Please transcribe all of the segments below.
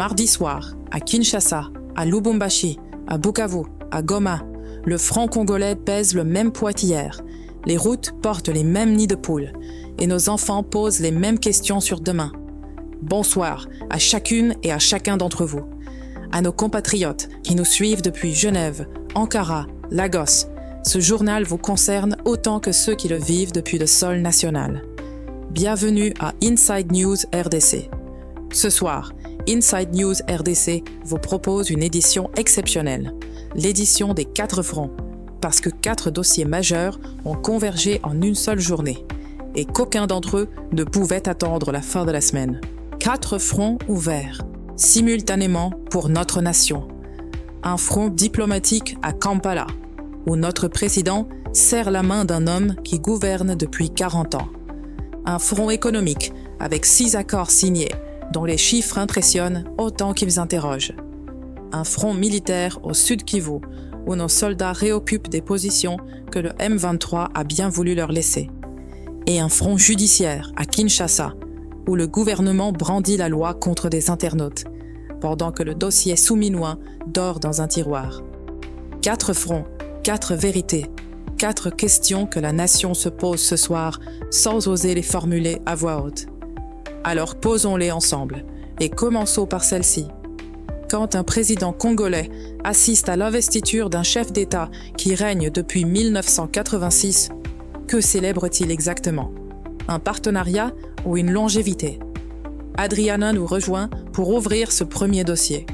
mardi soir, à Kinshasa, à Lubumbashi, à Bukavu, à Goma, le franc congolais pèse le même poids qu'hier. Les routes portent les mêmes nids de poules et nos enfants posent les mêmes questions sur demain. Bonsoir à chacune et à chacun d'entre vous. À nos compatriotes qui nous suivent depuis Genève, Ankara, Lagos, ce journal vous concerne autant que ceux qui le vivent depuis le sol national. Bienvenue à Inside News RDC. Ce soir, Inside News RDC vous propose une édition exceptionnelle, l'édition des 4 fronts, parce que 4 dossiers majeurs ont convergé en une seule journée et qu'aucun d'entre eux ne pouvait attendre la fin de la semaine. 4 fronts ouverts, simultanément pour notre nation. Un front diplomatique à Kampala, où notre président serre la main d'un homme qui gouverne depuis 40 ans. Un front économique avec 6 accords signés, dont les chiffres impressionnent autant qu'ils interrogent. Un front militaire au sud Kivu, où nos soldats réoccupent des positions que le M23 a bien voulu leur laisser. Et un front judiciaire à Kinshasa, où le gouvernement brandit la loi contre des internautes, pendant que le dossier souminois dort dans un tiroir. 4 fronts, 4 vérités, 4 questions que la nation se pose ce soir sans oser les formuler à voix haute. Alors posons-les ensemble et commençons par celle-ci. Quand un président congolais assiste à l'investiture d'un chef d'État qui règne depuis 1986, que célèbre-t-il exactement? Un partenariat ou une longévité? Adriana nous rejoint pour ouvrir ce premier dossier.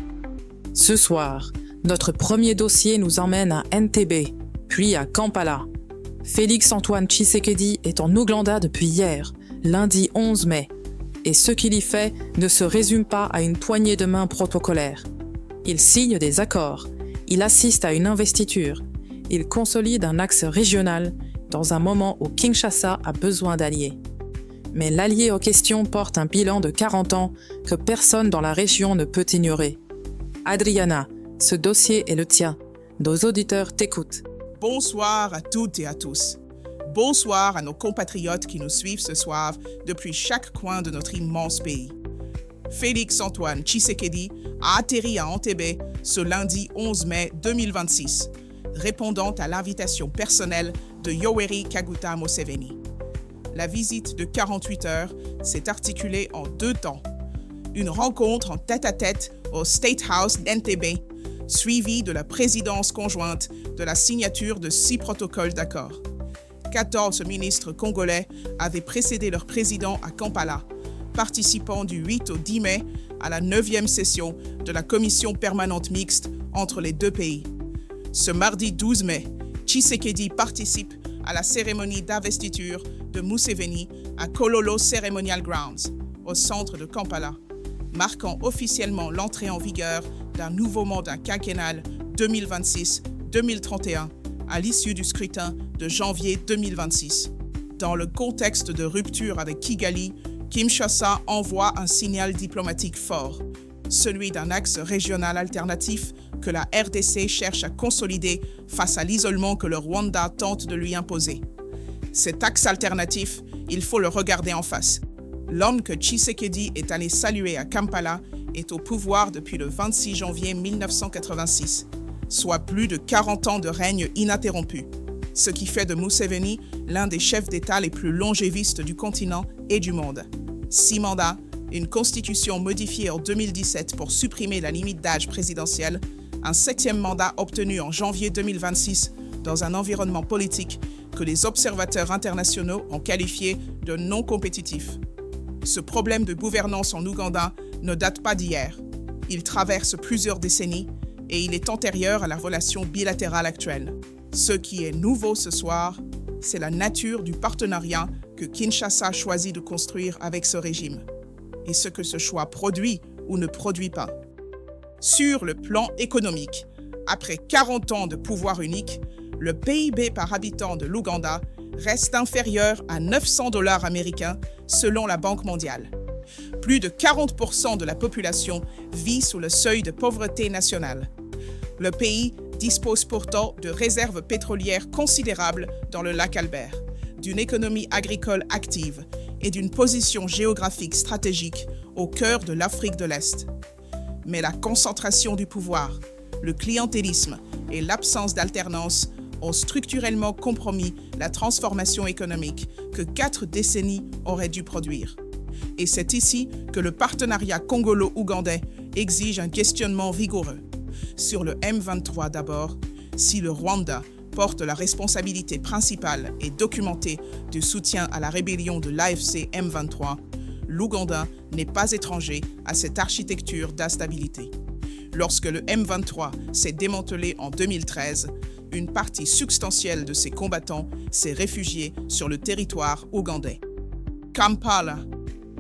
Ce soir, notre premier dossier nous emmène à Entebbe, puis à Kampala. Félix-Antoine Tshisekedi est en Ouganda depuis hier, lundi 11 mai, et ce qu'il y fait ne se résume pas à une poignée de main protocolaire. Il signe des accords, il assiste à une investiture, il consolide un axe régional dans un moment où Kinshasa a besoin d'alliés. Mais l'allié en question porte un bilan de 40 ans que personne dans la région ne peut ignorer. Adriana, ce dossier est le tien. Nos auditeurs t'écoutent. Bonsoir à toutes et à tous. Bonsoir à nos compatriotes qui nous suivent ce soir depuis chaque coin de notre immense pays. Félix-Antoine Tshisekedi a atterri à Entebbe ce lundi 11 mai 2026, répondant à l'invitation personnelle de Yoweri Kaguta Museveni. La visite de 48 heures s'est articulée en 2 temps. Une rencontre en tête-à-tête au State House d'Entebbe, suivie de la présidence conjointe de la signature de 6 protocoles d'accord. 14 ministres congolais avaient précédé leur président à Kampala, participant du 8 au 10 mai à la 9e session de la commission permanente mixte entre les 2 pays. Ce mardi 12 mai, Tshisekedi participe à la cérémonie d'investiture de Museveni à Kololo Ceremonial Grounds, au centre de Kampala, marquant officiellement l'entrée en vigueur d'un nouveau mandat quinquennal 2026-2031 à l'issue du scrutin de janvier 2026. Dans le contexte de rupture avec Kigali, Kinshasa envoie un signal diplomatique fort, celui d'un axe régional alternatif que la RDC cherche à consolider face à l'isolement que le Rwanda tente de lui imposer. Cet axe alternatif, il faut le regarder en face. L'homme que Tshisekedi est allé saluer à Kampala est au pouvoir depuis le 26 janvier 1986, soit plus de 40 ans de règne ininterrompu, ce qui fait de Museveni l'un des chefs d'État les plus longévistes du continent et du monde. 6 mandats, une constitution modifiée en 2017 pour supprimer la limite d'âge présidentielle, un 7e mandat obtenu en janvier 2026 dans un environnement politique que les observateurs internationaux ont qualifié de non compétitif. Ce problème de gouvernance en Ouganda ne date pas d'hier. Il traverse plusieurs décennies et il est antérieur à la relation bilatérale actuelle. Ce qui est nouveau ce soir, c'est la nature du partenariat que Kinshasa choisit de construire avec ce régime et ce que ce choix produit ou ne produit pas. Sur le plan économique, après 40 ans de pouvoir unique, le PIB par habitant de l'Ouganda reste inférieur à 900 $ américains selon la Banque mondiale. Plus de 40% de la population vit sous le seuil de pauvreté nationale. Le pays dispose pourtant de réserves pétrolières considérables dans le lac Albert, d'une économie agricole active et d'une position géographique stratégique au cœur de l'Afrique de l'Est. Mais la concentration du pouvoir, le clientélisme et l'absence d'alternance ont structurellement compromis la transformation économique que 4 décennies auraient dû produire. Et c'est ici que le partenariat congolo-ougandais exige un questionnement rigoureux. Sur le M23 d'abord, si le Rwanda porte la responsabilité principale et documentée du soutien à la rébellion de l'AFC M23, l'Ouganda n'est pas étranger à cette architecture d'instabilité. Lorsque le M23 s'est démantelé en 2013, une partie substantielle de ses combattants s'est réfugiée sur le territoire ougandais. Kampala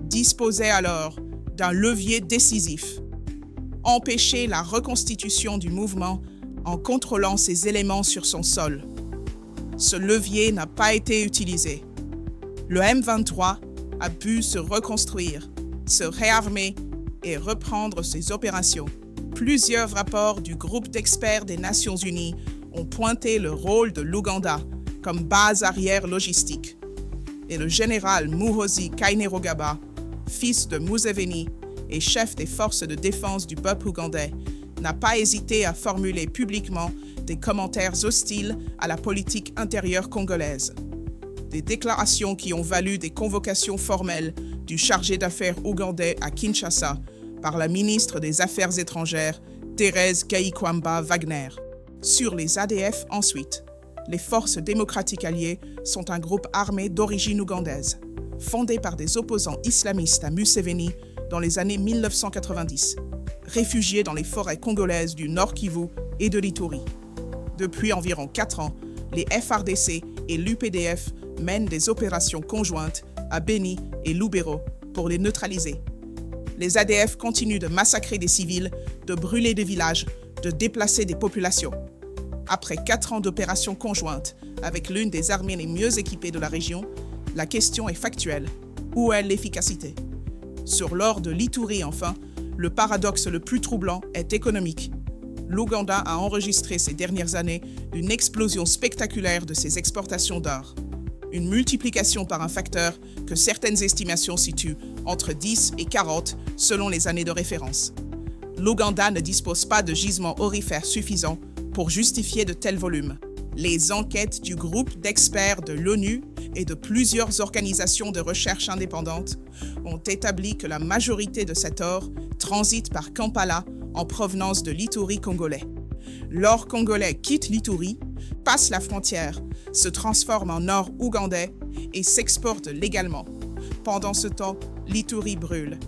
disposait alors d'un levier décisif: empêcher la reconstitution du mouvement en contrôlant ses éléments sur son sol. Ce levier n'a pas été utilisé. Le M23 a pu se reconstruire, se réarmer et reprendre ses opérations. Plusieurs rapports du groupe d'experts des Nations Unies ont pointé le rôle de l'Ouganda comme base arrière logistique. Et le général Muhoozi Kainerugaba, fils de Museveni et chef des forces de défense du peuple ougandais, n'a pas hésité à formuler publiquement des commentaires hostiles à la politique intérieure congolaise. Des déclarations qui ont valu des convocations formelles du chargé d'affaires ougandais à Kinshasa par la ministre des Affaires étrangères, Thérèse Gaïkwamba Wagner. Sur les ADF ensuite, les forces démocratiques alliées sont un groupe armé d'origine ougandaise, fondé par des opposants islamistes à Museveni dans les années 1990, réfugiés dans les forêts congolaises du Nord Kivu et de l'Ituri. Depuis environ 4 ans, les FARDC et l'UPDF mènent des opérations conjointes à Beni et Lubero pour les neutraliser. Les ADF continuent de massacrer des civils, de brûler des villages, de déplacer des populations. Après 4 ans d'opérations conjointes avec l'une des armées les mieux équipées de la région, la question est factuelle. Où est l'efficacité? Sur l'or de l'Ituri, enfin, le paradoxe le plus troublant est économique. L'Ouganda a enregistré ces dernières années une explosion spectaculaire de ses exportations d'or. Une multiplication par un facteur que certaines estimations situent entre 10 et 40 selon les années de référence. L'Ouganda ne dispose pas de gisements aurifères suffisants pour justifier de tels volumes. Les enquêtes du groupe d'experts de l'ONU et de plusieurs organisations de recherche indépendantes ont établi que la majorité de cet or transite par Kampala en provenance de l'Ituri congolais. L'or congolais quitte l'Ituri, passe la frontière, se transforme en or ougandais et s'exporte légalement. Pendant ce temps, l'Ituri brûle.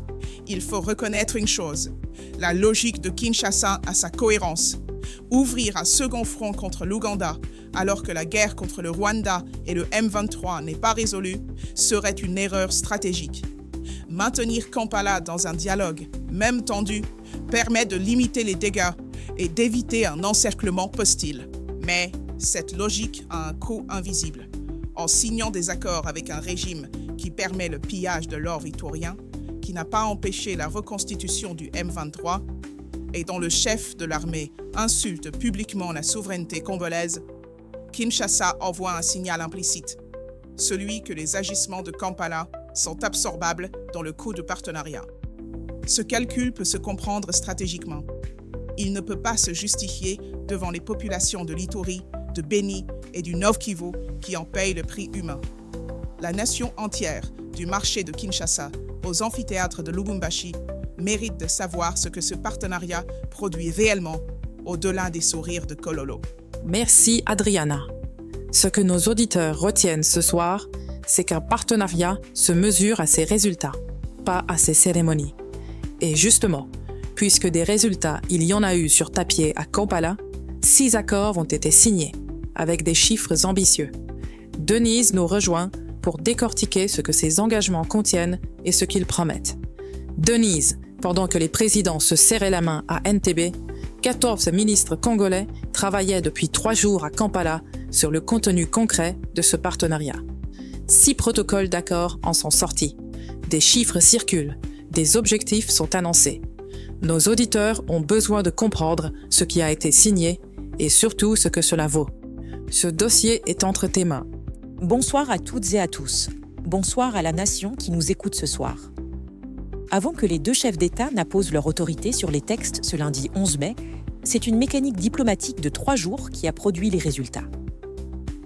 Il faut reconnaître une chose: la logique de Kinshasa a sa cohérence. Ouvrir un second front contre l'Ouganda alors que la guerre contre le Rwanda et le M23 n'est pas résolue serait une erreur stratégique. Maintenir Kampala dans un dialogue, même tendu, permet de limiter les dégâts et d'éviter un encerclement hostile. Mais cette logique a un coût invisible. En signant des accords avec un régime qui permet le pillage de l'or victorien, qui n'a pas empêché la reconstitution du M23, et dont le chef de l'armée insulte publiquement la souveraineté congolaise, Kinshasa envoie un signal implicite, celui que les agissements de Kampala sont absorbables dans le coût de partenariat. Ce calcul peut se comprendre stratégiquement. Il ne peut pas se justifier devant les populations de l'Ituri, de Beni et du Nord Kivu qui en payent le prix humain. La nation entière, du marché de Kinshasa aux amphithéâtres de Lubumbashi, mérite de savoir ce que ce partenariat produit réellement au-delà des sourires de Kololo. Merci Adriana. Ce que nos auditeurs retiennent ce soir, c'est qu'un partenariat se mesure à ses résultats, pas à ses cérémonies. Et justement, puisque des résultats il y en a eu sur papier à Kampala, 6 accords ont été signés, avec des chiffres ambitieux. Denise nous rejoint pour décortiquer ce que ces engagements contiennent et ce qu'ils promettent. Denise, pendant que les présidents se serraient la main à Entebbe, 14 ministres congolais travaillaient depuis 3 jours à Kampala sur le contenu concret de ce partenariat. 6 protocoles d'accord en sont sortis. Des chiffres circulent, des objectifs sont annoncés. Nos auditeurs ont besoin de comprendre ce qui a été signé et surtout ce que cela vaut. Ce dossier est entre tes mains. Bonsoir à toutes et à tous. Bonsoir à la nation qui nous écoute ce soir. Avant que les deux chefs d'État n'apposent leur autorité sur les textes ce lundi 11 mai, c'est une mécanique diplomatique de 3 jours qui a produit les résultats.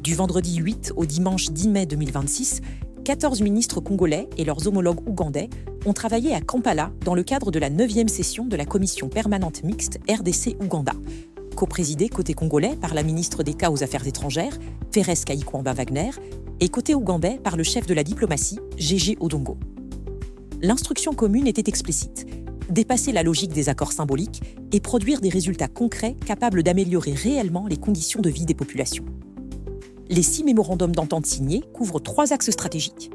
Du vendredi 8 au dimanche 10 mai 2026, 14 ministres congolais et leurs homologues ougandais ont travaillé à Kampala dans le cadre de la 9e session de la commission permanente mixte RDC-Ouganda, coprésidée côté congolais par la ministre d'État aux Affaires étrangères, Thérèse Kayikwamba-Wagner, et côté ougandais par le chef de la diplomatie, Gégé Odongo. L'instruction commune était explicite: dépasser la logique des accords symboliques et produire des résultats concrets capables d'améliorer réellement les conditions de vie des populations. Les 6 mémorandums d'entente signés couvrent 3 axes stratégiques.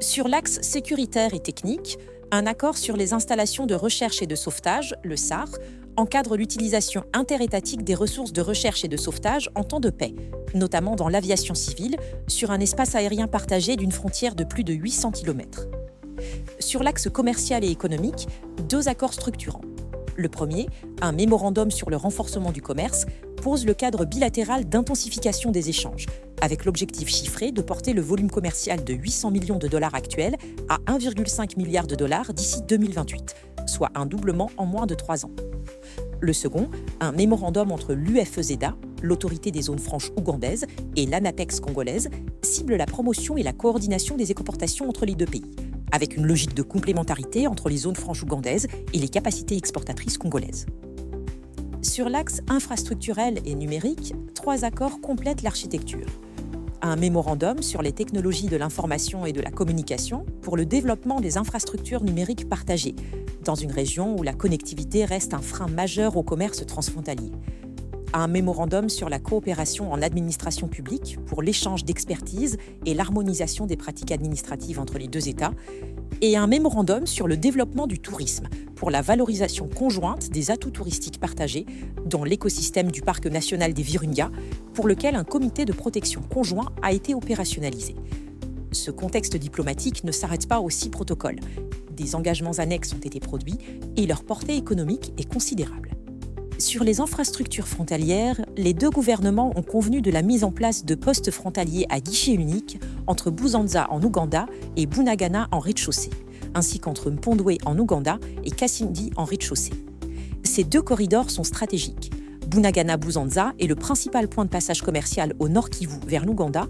Sur l'axe sécuritaire et technique, un accord sur les installations de recherche et de sauvetage, le SAR, encadre l'utilisation interétatique des ressources de recherche et de sauvetage en temps de paix, notamment dans l'aviation civile, sur un espace aérien partagé d'une frontière de plus de 800 km. Sur l'axe commercial et économique, 2 accords structurants. Le premier, un mémorandum sur le renforcement du commerce, pose le cadre bilatéral d'intensification des échanges, avec l'objectif chiffré de porter le volume commercial de 800 millions de dollars actuels à 1,5 milliard de dollars d'ici 2028, soit un doublement en moins de 3 ans. Le second, un mémorandum entre l'UFEZEDA, l'autorité des zones franches ougandaises, et l'ANAPEX congolaise, cible la promotion et la coordination des exportations entre les 2 pays, avec une logique de complémentarité entre les zones franches ougandaises et les capacités exportatrices congolaises. Sur l'axe infrastructurel et numérique, 3 accords complètent l'architecture. Un mémorandum sur les technologies de l'information et de la communication pour le développement des infrastructures numériques partagées, dans une région où la connectivité reste un frein majeur au commerce transfrontalier. Un mémorandum sur la coopération en administration publique pour l'échange d'expertise et l'harmonisation des pratiques administratives entre les 2 États, et un mémorandum sur le développement du tourisme pour la valorisation conjointe des atouts touristiques partagés dans l'écosystème du parc national des Virunga, pour lequel un comité de protection conjoint a été opérationnalisé. Ce contexte diplomatique ne s'arrête pas aux 6 protocoles. Des engagements annexes ont été produits et leur portée économique est considérable. Sur les infrastructures frontalières, les 2 gouvernements ont convenu de la mise en place de postes frontaliers à guichet unique entre Busanza en Ouganda et Bunagana en rez-de-chaussée, ainsi qu'entre Mpondwe en Ouganda et Kasindi en rez-de-chaussée. Ces 2 corridors sont stratégiques. Bunagana-Busanza est le principal point de passage commercial au Nord Kivu vers l'Ouganda.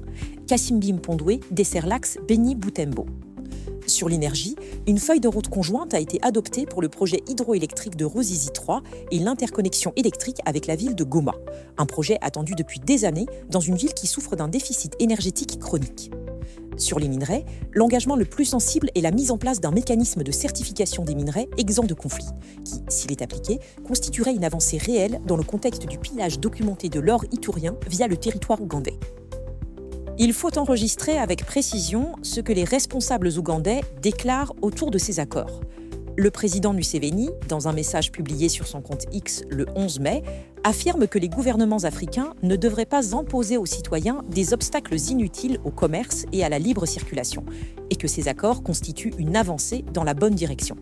Kasimbi-Mpondwe dessert l'axe Beni-Butembo. Sur l'énergie, une feuille de route conjointe a été adoptée pour le projet hydroélectrique de Ruzizi 3 et l'interconnexion électrique avec la ville de Goma, un projet attendu depuis des années dans une ville qui souffre d'un déficit énergétique chronique. Sur les minerais, l'engagement le plus sensible est la mise en place d'un mécanisme de certification des minerais exempt de conflit, qui, s'il est appliqué, constituerait une avancée réelle dans le contexte du pillage documenté de l'or itourien via le territoire ougandais. Il faut enregistrer avec précision ce que les responsables ougandais déclarent autour de ces accords. Le président Museveni, dans un message publié sur son compte X le 11 mai, affirme que les gouvernements africains ne devraient pas imposer aux citoyens des obstacles inutiles au commerce et à la libre circulation, et que ces accords constituent une avancée dans la bonne direction.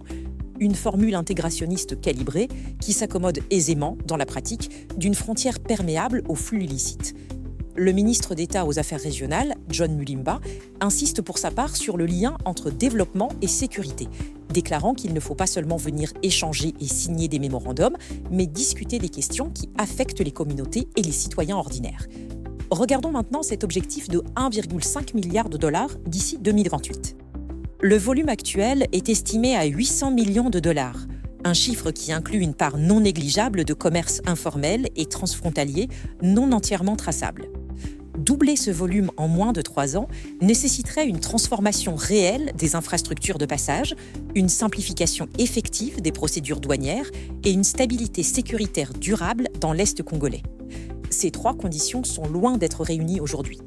Une formule intégrationniste calibrée qui s'accommode aisément, dans la pratique, d'une frontière perméable aux flux illicites. Le ministre d'État aux Affaires régionales, John Mulimba, insiste pour sa part sur le lien entre développement et sécurité, déclarant qu'il ne faut pas seulement venir échanger et signer des mémorandums, mais discuter des questions qui affectent les communautés et les citoyens ordinaires. Regardons maintenant cet objectif de 1,5 milliard de dollars d'ici 2028. Le volume actuel est estimé à 800 millions de dollars, un chiffre qui inclut une part non négligeable de commerce informel et transfrontalier non entièrement traçable. Doubler ce volume en moins de 3 ans nécessiterait une transformation réelle des infrastructures de passage, une simplification effective des procédures douanières et une stabilité sécuritaire durable dans l'Est congolais. Ces 3 conditions sont loin d'être réunies aujourd'hui.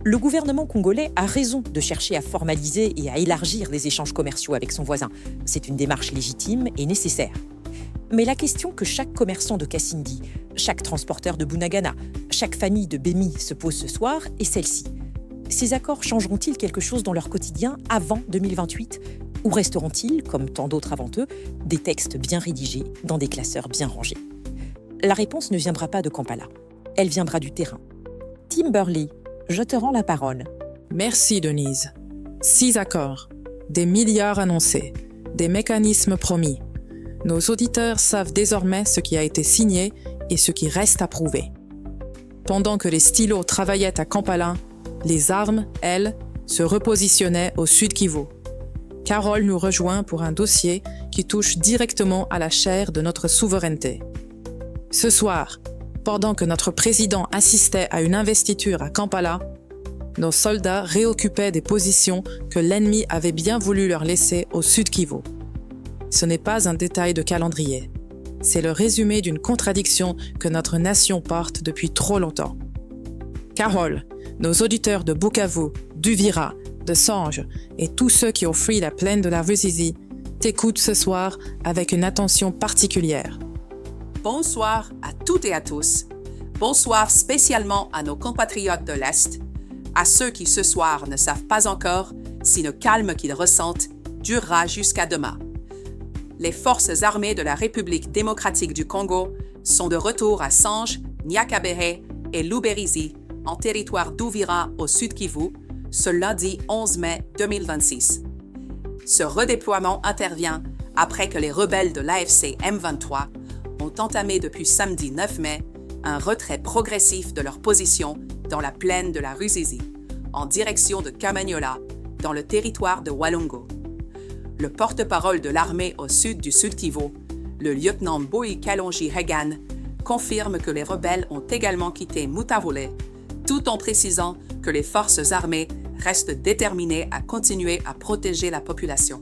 Le gouvernement congolais a raison de chercher à formaliser et à élargir les échanges commerciaux avec son voisin. C'est une démarche légitime et nécessaire. Mais la question que chaque commerçant de Kasindi, chaque transporteur de Bunagana, chaque famille de Bemi se pose ce soir est celle-ci. Ces accords changeront-ils quelque chose dans leur quotidien avant 2028 ? Ou resteront-ils, comme tant d'autres avant eux, des textes bien rédigés dans des classeurs bien rangés ? La réponse ne viendra pas de Kampala. Elle viendra du terrain. Tim Burley, je te rends la parole. Merci Denise. 6 accords, des milliards annoncés, des mécanismes promis. Nos auditeurs savent désormais ce qui a été signé et ce qui reste à prouver. Pendant que les stylos travaillaient à Kampala, les armes, elles, se repositionnaient au Sud Kivu. Carole nous rejoint pour un dossier qui touche directement à la chair de notre souveraineté. Ce soir, pendant que notre président assistait à une investiture à Kampala, nos soldats réoccupaient des positions que l'ennemi avait bien voulu leur laisser au Sud Kivu. Ce n'est pas un détail de calendrier. C'est le résumé d'une contradiction que notre nation porte depuis trop longtemps. Carole, nos auditeurs de Bukavu, d'Uvira, de Sange et tous ceux qui ont fui la plaine de la Ruzizi t'écoutent ce soir avec une attention particulière. Bonsoir à toutes et à tous. Bonsoir spécialement à nos compatriotes de l'Est, à ceux qui ce soir ne savent pas encore si le calme qu'ils ressentent durera jusqu'à demain. Les forces armées de la République démocratique du Congo sont de retour à Sange, Nyakabere et Luberizi, en territoire d'Uvira au Sud Kivu, ce lundi 11 mai 2026. Ce redéploiement intervient après que les rebelles de l'AFC M23 ont entamé depuis samedi 9 mai un retrait progressif de leur position dans la plaine de la Ruzizi, en direction de Kamanyola, dans le territoire de Walungu. Le porte-parole de l'armée au sud du Sud Kivu, le lieutenant Boyi Kalonji Hegan, confirme que les rebelles ont également quitté Mutarule, tout en précisant que les forces armées restent déterminées à continuer à protéger la population.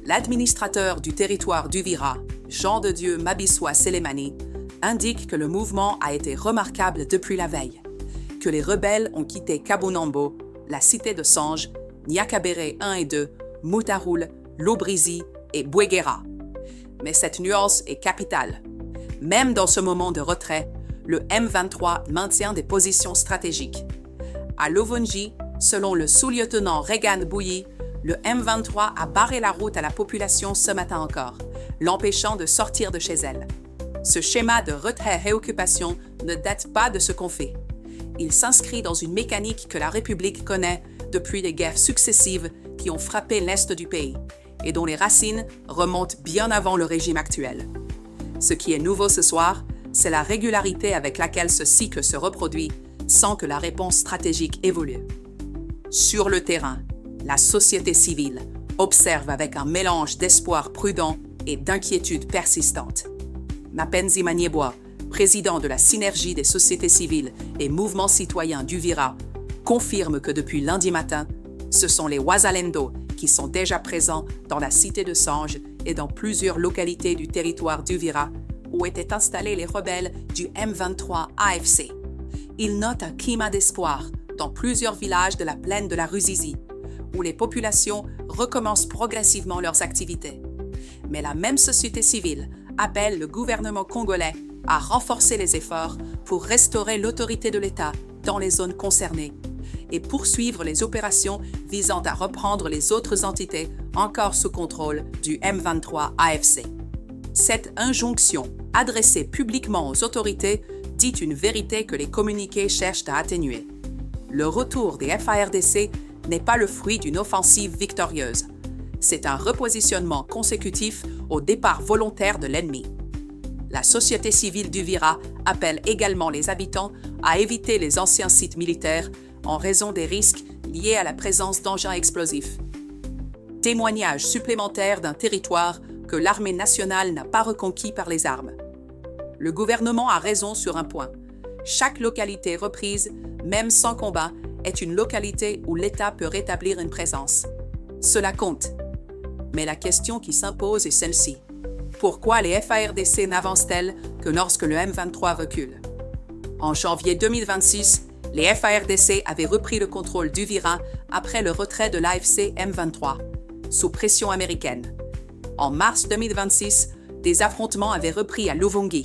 L'administrateur du territoire d'Uvira, Jean de Dieu Mabiswa Selemani, indique que le mouvement a été remarquable depuis la veille, que les rebelles ont quitté Kabunambo, la cité de Sange, Nyakabere 1 et 2, Mutarule, Luberizi et Bwegera. Mais cette nuance est capitale. Même dans ce moment de retrait, le M23 maintient des positions stratégiques. À Lovunji, selon le sous-lieutenant Regan Bouyi, le M23 a barré la route à la population ce matin encore, l'empêchant de sortir de chez elle. Ce schéma de retrait-réoccupation ne date pas de ce qu'on fait. Il s'inscrit dans une mécanique que la République connaît depuis les guerres successives qui ont frappé l'Est du pays et dont les racines remontent bien avant le régime actuel. Ce qui est nouveau ce soir, c'est la régularité avec laquelle ce cycle se reproduit sans que la réponse stratégique évolue. Sur le terrain, la société civile observe avec un mélange d'espoir prudent et d'inquiétude persistante. Mapenzi Manieboa, président de la Synergie des sociétés civiles et mouvements citoyens d'Uvira, confirme que depuis lundi matin, ce sont les Wazalendo qui sont déjà présents dans la cité de Sange et dans plusieurs localités du territoire d'Uvira où étaient installés les rebelles du M23 AFC. Il note un climat d'espoir dans plusieurs villages de la plaine de la Ruzizi, où les populations recommencent progressivement leurs activités. Mais la même société civile appelle le gouvernement congolais à renforcer les efforts pour restaurer l'autorité de l'État dans les zones concernées et poursuivre les opérations visant à reprendre les autres entités encore sous contrôle du M23 AFC. Cette injonction, adressée publiquement aux autorités, dit une vérité que les communiqués cherchent à atténuer. Le retour des FARDC n'est pas le fruit d'une offensive victorieuse. C'est un repositionnement consécutif au départ volontaire de l'ennemi. La société civile d'Uvira appelle également les habitants à éviter les anciens sites militaires en raison des risques liés à la présence d'engins explosifs. Témoignage supplémentaire d'un territoire que l'armée nationale n'a pas reconquis par les armes. Le gouvernement a raison sur un point. Chaque localité reprise, même sans combat, est une localité où l'État peut rétablir une présence. Cela compte. Mais la question qui s'impose est celle-ci. Pourquoi les FARDC n'avancent-elles que lorsque le M23 recule? En janvier 2026, les FARDC avaient repris le contrôle d'Uvira après le retrait de l'AFC M23, sous pression américaine. En mars 2026, des affrontements avaient repris à Luvungi,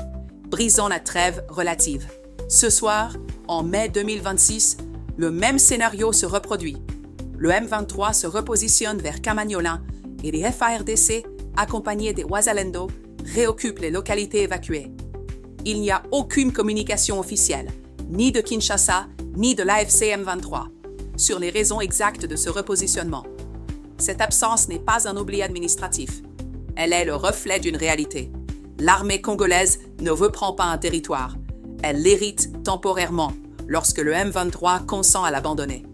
brisant la trêve relative. Ce soir, en mai 2026, le même scénario se reproduit. Le M23 se repositionne vers Kamanyola et les FARDC, accompagnés des Wazalendo, réoccupent les localités évacuées. Il n'y a aucune communication officielle, ni de Kinshasa, ni de l'AFC M23, sur les raisons exactes de ce repositionnement. Cette absence n'est pas un oubli administratif. Elle est le reflet d'une réalité. L'armée congolaise ne reprend pas un territoire. Elle l'hérite temporairement lorsque le M23 consent à l'abandonner.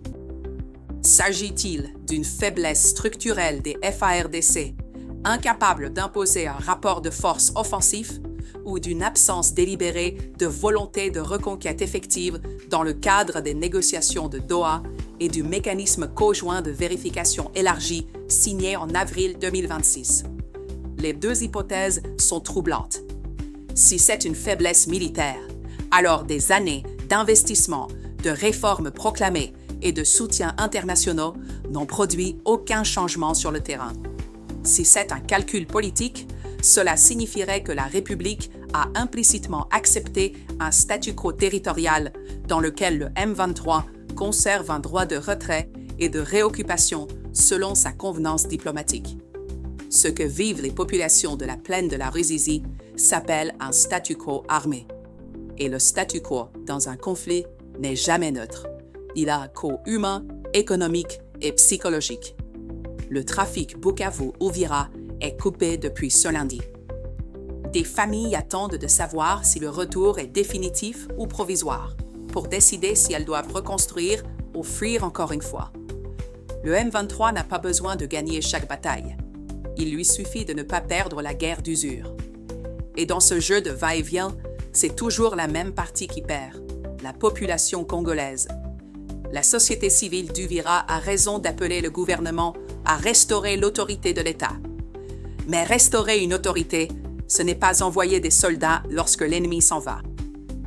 S'agit-il d'une faiblesse structurelle des FARDC, incapables d'imposer un rapport de force offensif, ou d'une absence délibérée de volonté de reconquête effective dans le cadre des négociations de Doha et du mécanisme conjoint de vérification élargi signé en avril 2026? Les deux hypothèses sont troublantes. Si c'est une faiblesse militaire, alors des années d'investissement, de réformes proclamées et de soutiens internationaux n'ont produit aucun changement sur le terrain. Si c'est un calcul politique, cela signifierait que la République a implicitement accepté un statu quo territorial dans lequel le M23 conserve un droit de retrait et de réoccupation selon sa convenance diplomatique. Ce que vivent les populations de la plaine de la Ruzizi s'appelle un statu quo armé. Et le statu quo dans un conflit n'est jamais neutre. Il a un coût humain, économique et psychologique. Le trafic Bukavu-Uvira est coupé depuis ce lundi. Des familles attendent de savoir si le retour est définitif ou provisoire, pour décider si elles doivent reconstruire ou fuir encore une fois. Le M23 n'a pas besoin de gagner chaque bataille. Il lui suffit de ne pas perdre la guerre d'usure. Et dans ce jeu de va-et-vient, c'est toujours la même partie qui perd, la population congolaise. La société civile d'Uvira a raison d'appeler le gouvernement à restaurer l'autorité de l'État. Mais restaurer une autorité, ce n'est pas envoyer des soldats lorsque l'ennemi s'en va.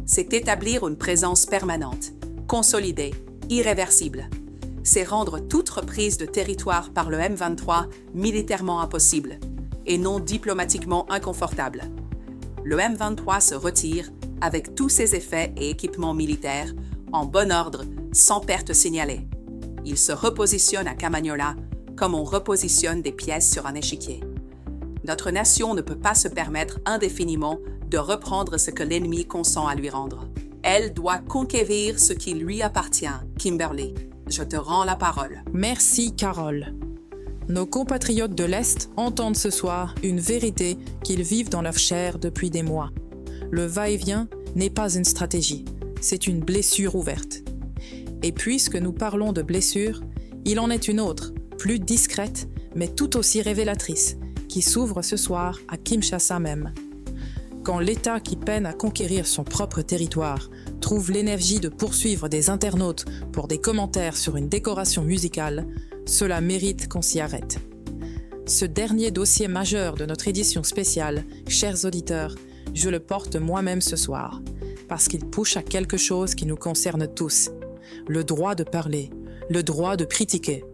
C'est établir une présence permanente, consolidée, irréversible. C'est rendre toute reprise de territoire par le M23 militairement impossible et non diplomatiquement inconfortable. Le M23 se retire avec tous ses effets et équipements militaires en bon ordre, sans perte signalée. Il se repositionne à Kamanyola comme on repositionne des pièces sur un échiquier. Notre nation ne peut pas se permettre indéfiniment de reprendre ce que l'ennemi consent à lui rendre. Elle doit conquérir ce qui lui appartient. Kimberly, je te rends la parole. Merci, Carole. Nos compatriotes de l'Est entendent ce soir une vérité qu'ils vivent dans leur chair depuis des mois. Le va-et-vient n'est pas une stratégie, c'est une blessure ouverte. Et puisque nous parlons de blessure, il en est une autre, plus discrète, mais tout aussi révélatrice, qui s'ouvre ce soir à Kinshasa même. Quand l'État qui peine à conquérir son propre territoire trouve l'énergie de poursuivre des internautes pour des commentaires sur une décoration musicale, cela mérite qu'on s'y arrête. Ce dernier dossier majeur de notre édition spéciale, chers auditeurs, je le porte moi-même ce soir, parce qu'il touche à quelque chose qui nous concerne tous, le droit de parler, le droit de critiquer,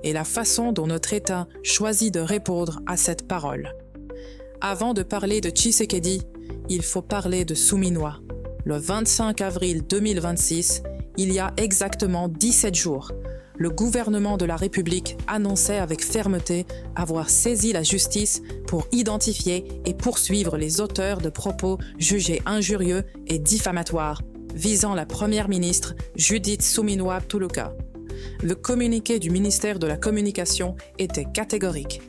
et la façon dont notre État choisit de répondre à cette parole. Avant de parler de Tshisekedi, il faut parler de Souminois. Le 25 avril 2026, il y a exactement 17 jours, le gouvernement de la République annonçait avec fermeté avoir saisi la justice pour identifier et poursuivre les auteurs de propos jugés injurieux et diffamatoires visant la première ministre Judith Suminwa-Tuluka. Le communiqué du ministère de la Communication était catégorique.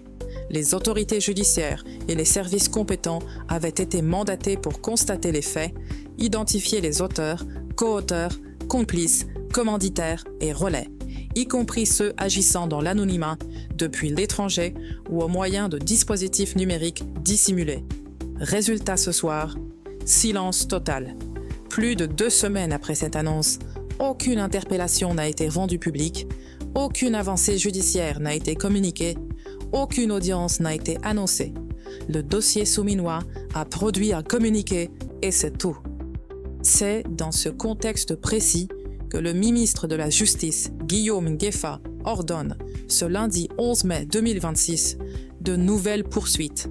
Les autorités judiciaires et les services compétents avaient été mandatés pour constater les faits, identifier les auteurs, co-auteurs, complices, commanditaires et relais, y compris ceux agissant dans l'anonymat depuis l'étranger ou au moyen de dispositifs numériques dissimulés. Résultat ce soir, silence total. Plus de 2 semaines après cette annonce, aucune interpellation n'a été rendue publique, aucune avancée judiciaire n'a été communiquée, aucune audience n'a été annoncée. Le dossier Souminois a produit un communiqué et c'est tout. C'est dans ce contexte précis que le ministre de la Justice, Guillaume Ngefa, ordonne, ce lundi 11 mai 2026, de nouvelles poursuites.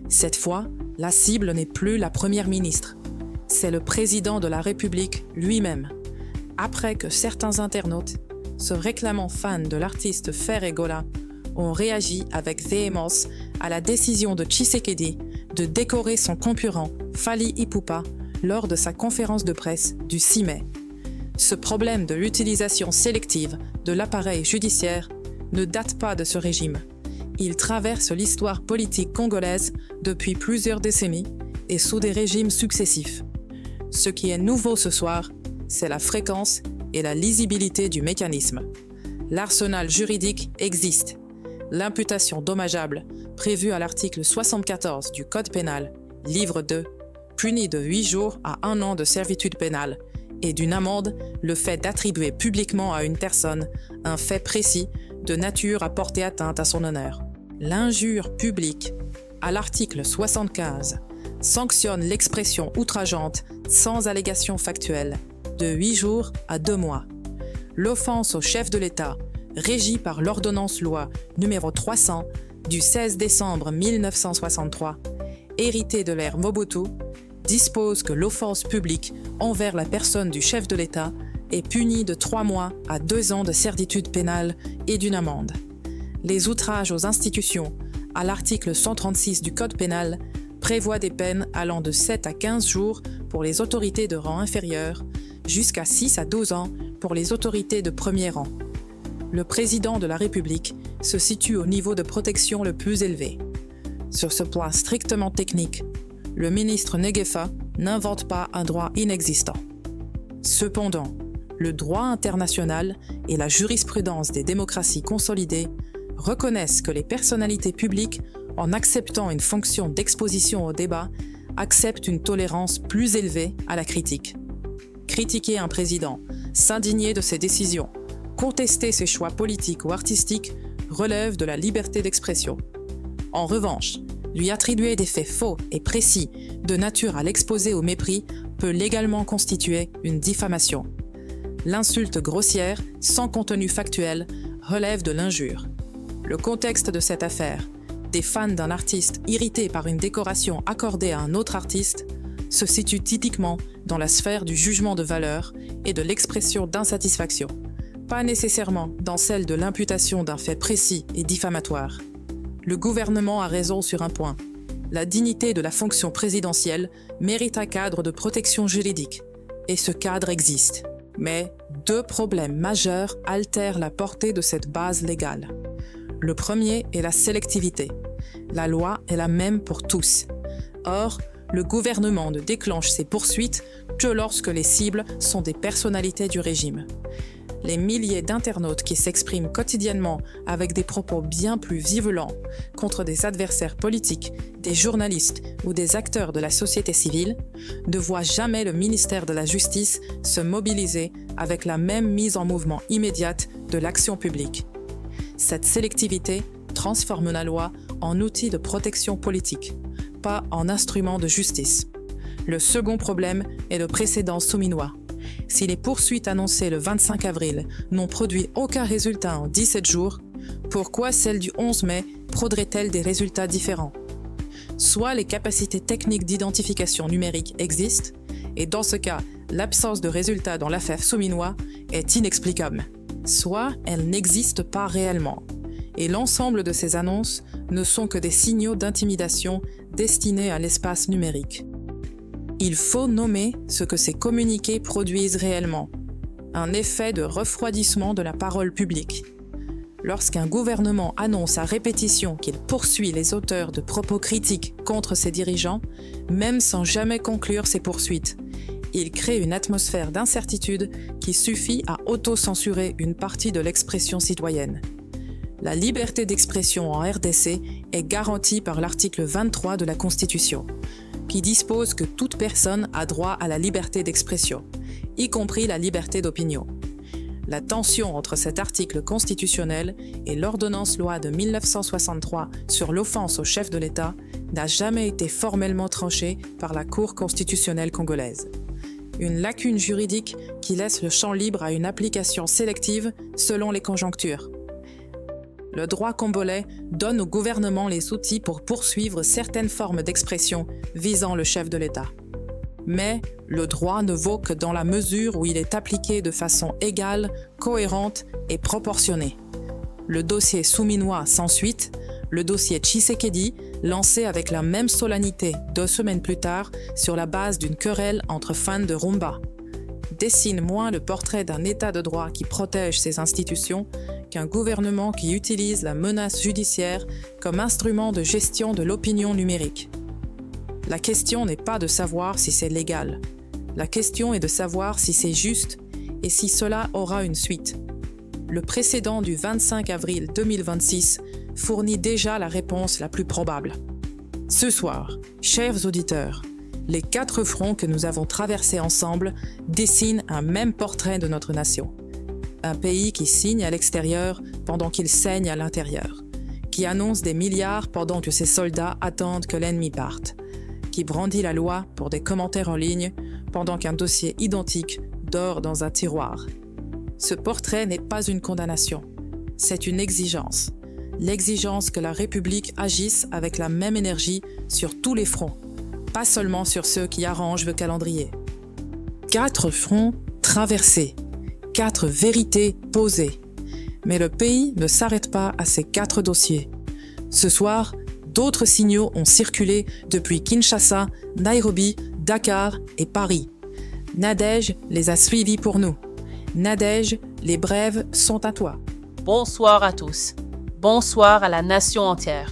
Cette fois, la cible n'est plus la première ministre. C'est le président de la République lui-même. Après que certains internautes, se réclamant fans de l'artiste Ferregola, ont réagi avec véhémence à la décision de Tshisekedi de décorer son concurrent Fally Ipupa lors de sa conférence de presse du 6 mai. Ce problème de l'utilisation sélective de l'appareil judiciaire ne date pas de ce régime. Il traverse l'histoire politique congolaise depuis plusieurs décennies et sous des régimes successifs. Ce qui est nouveau ce soir, c'est la fréquence et la lisibilité du mécanisme. L'arsenal juridique existe. L'imputation dommageable, prévue à l'article 74 du Code pénal, livre 2, punit de 8 jours à 1 an de servitude pénale et d'une amende le fait d'attribuer publiquement à une personne un fait précis de nature à porter atteinte à son honneur. L'injure publique, à l'article 75, sanctionne l'expression outrageante sans allégation factuelle, de 8 jours à 2 mois. L'offense au chef de l'État, régie par l'ordonnance-loi numéro 300 du 16 décembre 1963, héritée de l'ère Mobutu, dispose que l'offense publique envers la personne du chef de l'État est punie de 3 mois à 2 ans de servitude pénale et d'une amende. Les outrages aux institutions, à l'article 136 du Code pénal, prévoient des peines allant de 7 à 15 jours pour les autorités de rang inférieur, jusqu'à 6 à 12 ans pour les autorités de premier rang. Le président de la République se situe au niveau de protection le plus élevé. Sur ce point strictement technique, le ministre Neguefa n'invente pas un droit inexistant. Cependant, le droit international et la jurisprudence des démocraties consolidées reconnaissent que les personnalités publiques, en acceptant une fonction d'exposition au débat, acceptent une tolérance plus élevée à la critique. Critiquer un président, s'indigner de ses décisions, contester ses choix politiques ou artistiques relève de la liberté d'expression. En revanche, lui attribuer des faits faux et précis de nature à l'exposer au mépris peut légalement constituer une diffamation. L'insulte grossière, sans contenu factuel, relève de l'injure. Le contexte de cette affaire, des fans d'un artiste irrités par une décoration accordée à un autre artiste, se situe typiquement dans la sphère du jugement de valeur et de l'expression d'insatisfaction, pas nécessairement dans celle de l'imputation d'un fait précis et diffamatoire. Le gouvernement a raison sur un point. La dignité de la fonction présidentielle mérite un cadre de protection juridique, et ce cadre existe. Mais 2 problèmes majeurs altèrent la portée de cette base légale. Le premier est la sélectivité. La loi est la même pour tous. Or, le gouvernement ne déclenche ses poursuites que lorsque les cibles sont des personnalités du régime. Les milliers d'internautes qui s'expriment quotidiennement avec des propos bien plus virulents contre des adversaires politiques, des journalistes ou des acteurs de la société civile ne voient jamais le ministère de la Justice se mobiliser avec la même mise en mouvement immédiate de l'action publique. Cette sélectivité transforme la loi en outil de protection politique, pas en instrument de justice. Le second problème est le précédent souminois. Si les poursuites annoncées le 25 avril n'ont produit aucun résultat en 17 jours, pourquoi celles du 11 mai produiraient-elles des résultats différents? Soit les capacités techniques d'identification numérique existent, et dans ce cas, l'absence de résultats dans l'affaire souminois est inexplicable. Soit elles n'existent pas réellement, et l'ensemble de ces annonces ne sont que des signaux d'intimidation destinés à l'espace numérique. Il faut nommer ce que ces communiqués produisent réellement, un effet de refroidissement de la parole publique. Lorsqu'un gouvernement annonce à répétition qu'il poursuit les auteurs de propos critiques contre ses dirigeants, même sans jamais conclure ces poursuites, il crée une atmosphère d'incertitude qui suffit à auto-censurer une partie de l'expression citoyenne. La liberté d'expression en RDC est garantie par l'article 23 de la Constitution, qui dispose que toute personne a droit à la liberté d'expression, y compris la liberté d'opinion. La tension entre cet article constitutionnel et l'ordonnance-loi de 1963 sur l'offense au chef de l'État n'a jamais été formellement tranchée par la Cour constitutionnelle congolaise. Une lacune juridique qui laisse le champ libre à une application sélective selon les conjonctures. Le droit congolais donne au gouvernement les outils pour poursuivre certaines formes d'expression visant le chef de l'État. Mais le droit ne vaut que dans la mesure où il est appliqué de façon égale, cohérente et proportionnée. Le dossier souminois sans suite, le dossier Tshisekedi, lancé avec la même solennité 2 semaines plus tard sur la base d'une querelle entre fans de rumba. dessine moins le portrait d'un État de droit qui protège ses institutions qu'un gouvernement qui utilise la menace judiciaire comme instrument de gestion de l'opinion numérique. La question n'est pas de savoir si c'est légal. La question est de savoir si c'est juste et si cela aura une suite. Le précédent du 25 avril 2026 fournit déjà la réponse la plus probable. Ce soir, chers auditeurs, les 4 fronts que nous avons traversés ensemble dessinent un même portrait de notre nation. Un pays qui signe à l'extérieur pendant qu'il saigne à l'intérieur, qui annonce des milliards pendant que ses soldats attendent que l'ennemi parte, qui brandit la loi pour des commentaires en ligne pendant qu'un dossier identique dort dans un tiroir. Ce portrait n'est pas une condamnation, c'est une exigence. L'exigence que la République agisse avec la même énergie sur tous les fronts, pas seulement sur ceux qui arrangent le calendrier. 4 fronts traversés, 4 vérités posées. Mais le pays ne s'arrête pas à ces 4 dossiers. Ce soir, d'autres signaux ont circulé depuis Kinshasa, Nairobi, Dakar et Paris. Nadège les a suivis pour nous. Nadège, les brèves sont à toi. Bonsoir à tous. Bonsoir à la nation entière.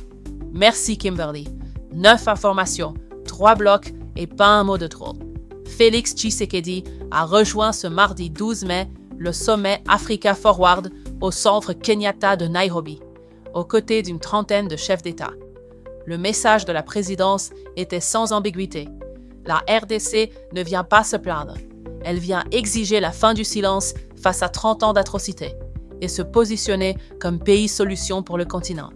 Merci Kimberly. 9 informations, 3 blocs et pas un mot de trop. Félix Tshisekedi a rejoint ce mardi 12 mai le sommet Africa Forward au centre Kenyatta de Nairobi, aux côtés d'une trentaine de chefs d'État. Le message de la présidence était sans ambiguïté. La RDC ne vient pas se plaindre. Elle vient exiger la fin du silence face à 30 ans d'atrocités et se positionner comme pays solution pour le continent.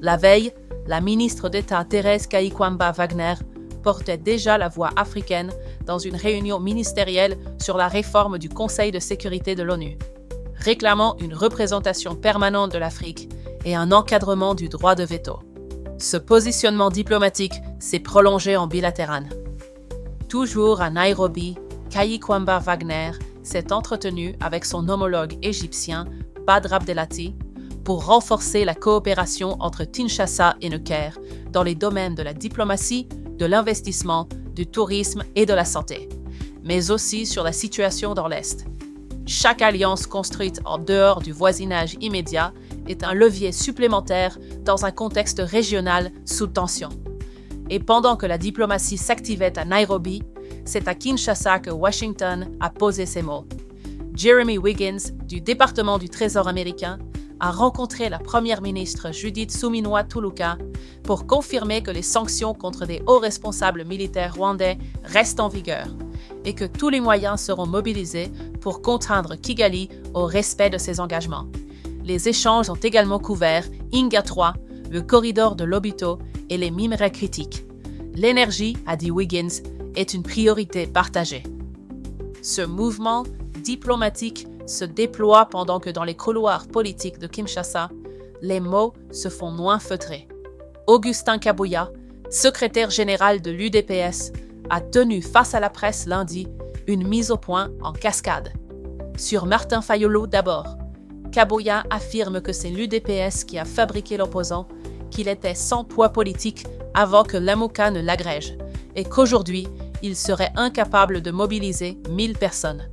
La veille, la ministre d'État Thérèse Kayikwamba Wagner portait déjà la voix africaine dans une réunion ministérielle sur la réforme du Conseil de sécurité de l'ONU, réclamant une représentation permanente de l'Afrique et un encadrement du droit de veto. Ce positionnement diplomatique s'est prolongé en bilatéral. Toujours à Nairobi, Kayikwamba Wagner s'est entretenu avec son homologue égyptien Badr Abdelati pour renforcer la coopération entre Kinshasa et Le Caire dans les domaines de la diplomatie, de l'investissement, du tourisme et de la santé, mais aussi sur la situation dans l'Est. Chaque alliance construite en dehors du voisinage immédiat est un levier supplémentaire dans un contexte régional sous tension. Et pendant que la diplomatie s'activait à Nairobi, c'est à Kinshasa que Washington a posé ses mots. Jeremy Wiggins, du département du Trésor américain, a rencontré la première ministre Judith Suminwa Tuluka pour confirmer que les sanctions contre des hauts responsables militaires rwandais restent en vigueur et que tous les moyens seront mobilisés pour contraindre Kigali au respect de ses engagements. Les échanges ont également couvert Inga 3, le corridor de Lobito et les minerais critiques. L'énergie, a dit Wiggins, est une priorité partagée. Ce mouvement diplomatique se déploie pendant que dans les couloirs politiques de Kinshasa, les mots se font moins feutrés. Augustin Kabuya, secrétaire général de l'UDPS, a tenu face à la presse lundi une mise au point en cascade. Sur Martin Fayolo d'abord, Kabuya affirme que c'est l'UDPS qui a fabriqué l'opposant, qu'il était sans poids politique avant que l'AMOCA ne l'agrège, et qu'aujourd'hui, il serait incapable de mobiliser 1000 personnes.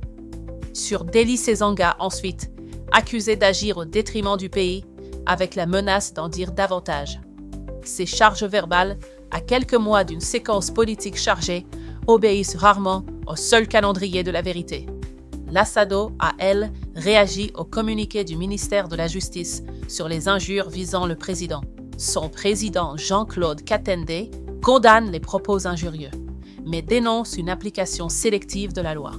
Sur Deli Sezanga ensuite, accusé d'agir au détriment du pays, avec la menace d'en dire davantage. Ces charges verbales, à quelques mois d'une séquence politique chargée, obéissent rarement au seul calendrier de la vérité. L'Assado a, elle, réagi au communiqué du ministère de la Justice sur les injures visant le président. Son président Jean-Claude Katende condamne les propos injurieux, mais dénonce une application sélective de la loi.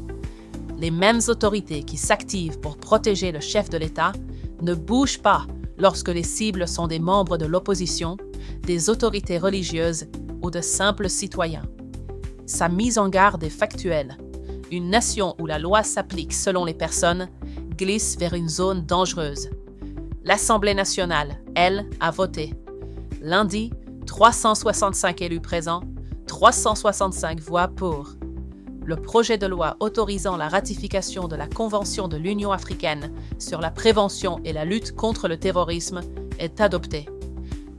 Les mêmes autorités qui s'activent pour protéger le chef de l'État ne bougent pas lorsque les cibles sont des membres de l'opposition, des autorités religieuses ou de simples citoyens. Sa mise en garde est factuelle. Une nation où la loi s'applique selon les personnes glisse vers une zone dangereuse. L'Assemblée nationale, elle, a voté. Lundi, 365 élus présents, 365 voix pour. Le projet de loi autorisant la ratification de la Convention de l'Union africaine sur la prévention et la lutte contre le terrorisme est adopté.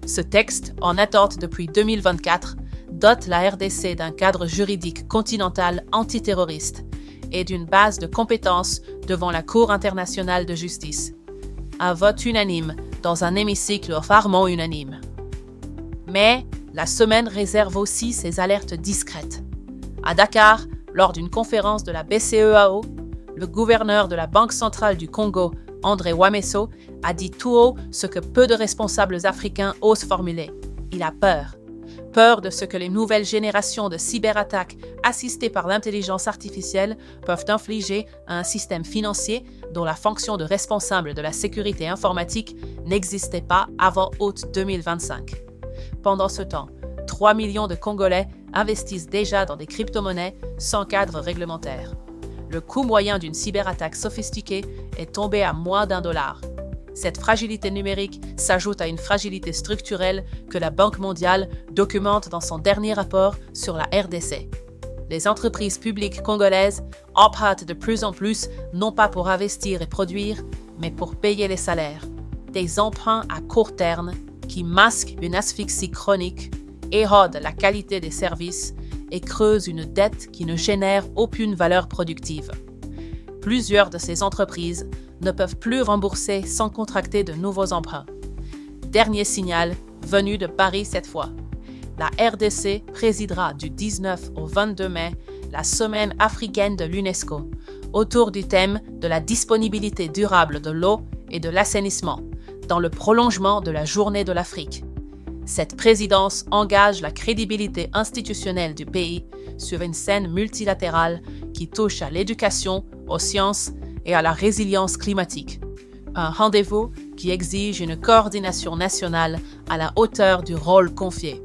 Ce texte, en attente depuis 2024, dote la RDC d'un cadre juridique continental antiterroriste et d'une base de compétences devant la Cour internationale de justice. Un vote unanime dans un hémicycle rarement unanime. Mais la semaine réserve aussi ses alertes discrètes. À Dakar, lors d'une conférence de la BCEAO, le gouverneur de la Banque centrale du Congo, André Wameso, a dit tout haut ce que peu de responsables africains osent formuler. Il a peur. Peur de ce que les nouvelles générations de cyberattaques assistées par l'intelligence artificielle peuvent infliger à un système financier dont la fonction de responsable de la sécurité informatique n'existait pas avant août 2025. Pendant ce temps, 3 millions de Congolais investissent déjà dans des crypto-monnaies sans cadre réglementaire. Le coût moyen d'une cyberattaque sophistiquée est tombé à moins d'$1. Cette fragilité numérique s'ajoute à une fragilité structurelle que la Banque mondiale documente dans son dernier rapport sur la RDC. Les entreprises publiques congolaises empruntent de plus en plus, non pas pour investir et produire, mais pour payer les salaires. Des emprunts à court terme qui masquent une asphyxie chronique, érodent la qualité des services et creusent une dette qui ne génère aucune valeur productive. Plusieurs de ces entreprises ne peuvent plus rembourser sans contracter de nouveaux emprunts. Dernier signal, venu de Paris cette fois. La RDC présidera du 19 au 22 mai la Semaine africaine de l'UNESCO, autour du thème de la disponibilité durable de l'eau et de l'assainissement, dans le prolongement de la Journée de l'Afrique. Cette présidence engage la crédibilité institutionnelle du pays sur une scène multilatérale qui touche à l'éducation, aux sciences et à la résilience climatique. Un rendez-vous qui exige une coordination nationale à la hauteur du rôle confié.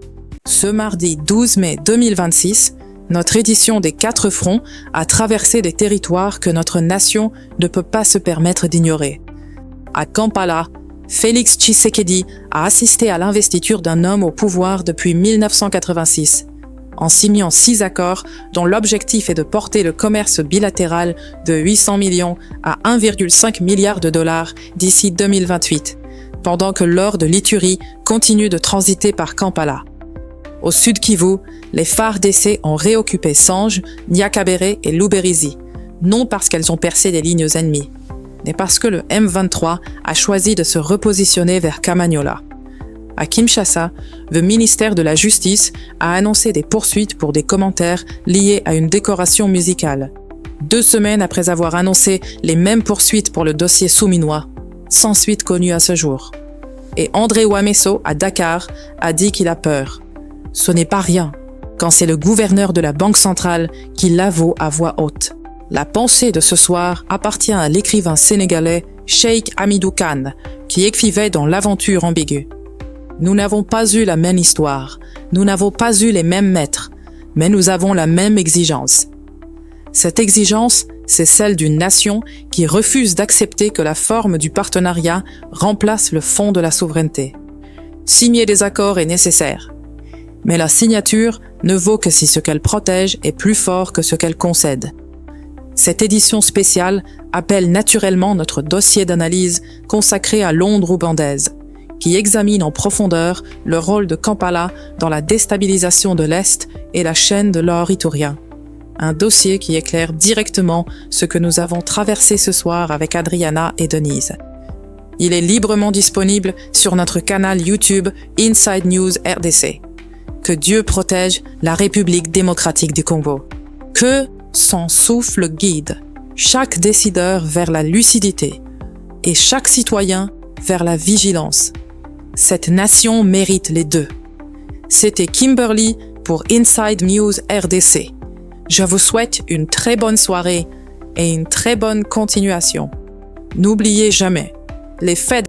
Ce mardi 12 mai 2026, notre édition des 4 fronts a traversé des territoires que notre nation ne peut pas se permettre d'ignorer. À Kampala, Félix Tshisekedi a assisté à l'investiture d'un homme au pouvoir depuis 1986, en signant 6 accords dont l'objectif est de porter le commerce bilatéral de 800 millions à 1,5 milliard de dollars d'ici 2028, pendant que l'or de l'Ituri continue de transiter par Kampala. Au sud Kivu, les FARDC ont réoccupé Sange, Nyakabere et Luberizi, non parce qu'elles ont percé des lignes ennemies, mais parce que le M23 a choisi de se repositionner vers Kamanyola. À Kinshasa, le ministère de la Justice a annoncé des poursuites pour des commentaires liés à une décoration musicale. 2 semaines après avoir annoncé les mêmes poursuites pour le dossier souminois, sans suite connue à ce jour. Et André Wameso, à Dakar, a dit qu'il a peur. Ce n'est pas rien, quand c'est le gouverneur de la Banque centrale qui l'avoue à voix haute. La pensée de ce soir appartient à l'écrivain sénégalais Cheikh Hamidou Kane, qui écrivait dans L'Aventure ambiguë. Nous n'avons pas eu la même histoire, nous n'avons pas eu les mêmes maîtres, mais nous avons la même exigence. Cette exigence, c'est celle d'une nation qui refuse d'accepter que la forme du partenariat remplace le fond de la souveraineté. Signer des accords est nécessaire, mais la signature ne vaut que si ce qu'elle protège est plus fort que ce qu'elle concède. Cette édition spéciale appelle naturellement notre dossier d'analyse consacré à l'onde rwandaise, qui examine en profondeur le rôle de Kampala dans la déstabilisation de l'Est et la chaîne de l'or iturien. Un dossier qui éclaire directement ce que nous avons traversé ce soir avec Adriana et Denise. Il est librement disponible sur notre canal YouTube Inside News RDC. Que Dieu protège la République démocratique du Congo. Que son souffle guide chaque décideur vers la lucidité et chaque citoyen vers la vigilance. Cette nation mérite les deux. C'était Kimberly pour Inside News RDC. Je vous souhaite une très bonne soirée et une très bonne continuation. N'oubliez jamais, les faits